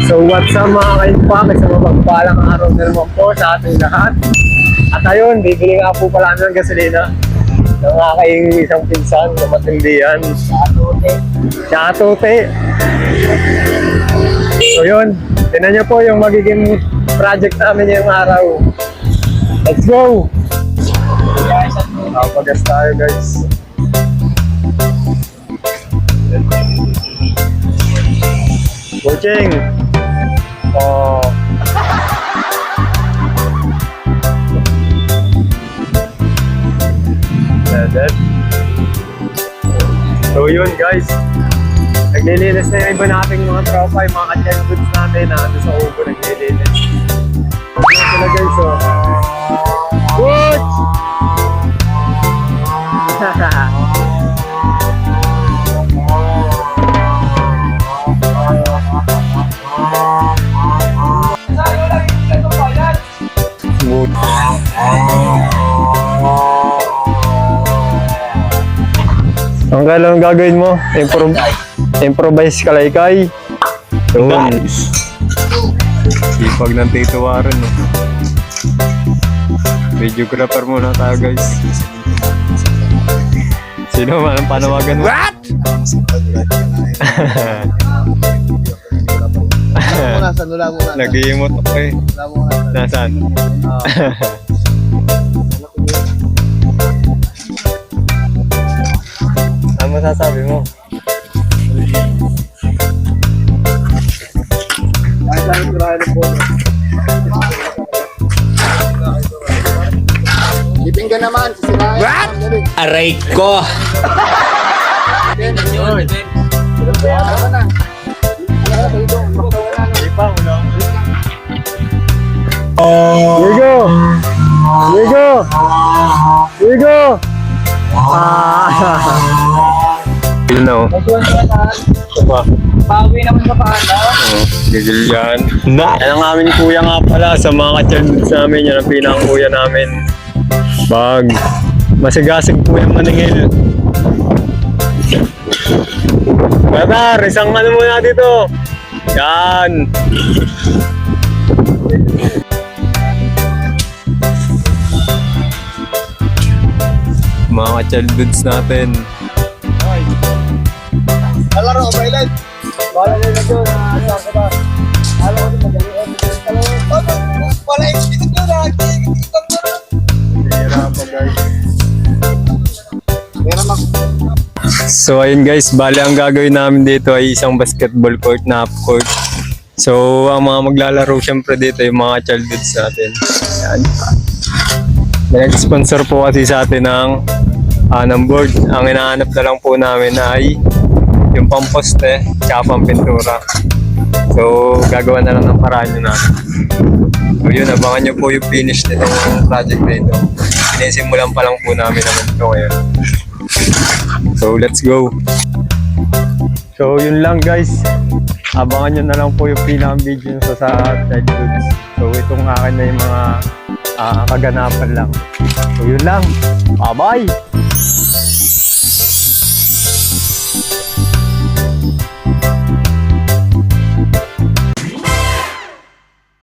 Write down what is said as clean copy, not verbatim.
So what's up mga ka-impact, isang mapagpalang araw na naman po sa ating lahat. At ayun, bibili nga po pala ng gasolina ng aking isang pinsan na matindihan. Shatote. So yun, tinan nyo po yung magiging project namin ngayong araw. Let's go! Pagas tayo guys. Coaching! Oh. That. So yun guys, naglilinis na yung iba nating mga tropa, yung mga ka-check goods natin na ando sa ubo naglilinis. Ano sila guys, oh. Coach! Smooth. Ang kailangan gagawin mo, improvise kalaykay. Yun. Sipag ng Tito Warren, no? Videographer muna tayo, guys. Sino man ang panawagan mo? What? Nag-iimot ako eh. Nasaan? Ano masasabi mo? Ipin ka naman, sisirahin. What? Aray ko! Here we go! Here we go! Here we go! You know. Pauwi naman sa paano. Gigil yan. Yan ang aming kuya nga pala sa mga ka-childhoods namin. Yan ang pinang-kuya namin. Bag. Masigasig po yung maningil. Brother, isang ano muna dito. Yan. Mga ka-childhoods natin. Alaro, Bailan. Bala nila doon. Ano ako ba? Alam ko din magaling. Wala yung pinag doon. Hira pa guys. Meron mag... So ayun guys, bali ang gagawin namin dito ay isang basketball court na half court. So ang mga maglalaro syempre dito yung mga childhoods natin. Yan. May nag-sponsor po kasi sa atin ng board. Ang hinahanap na lang po namin ay yung pamposte tsaka pampintura. So gagawa na lang ng paraan nyo natin. So yun, abangan nyo po yung finish nitong project na ito. Sinisimulan pa lang po namin naman ito ngayon. So let's go. So yun lang guys, abangan nyo na lang po yung pinaka-video sa childhoods. So itong akin na yung mga kaganapan lang. So yun lang, bye bye.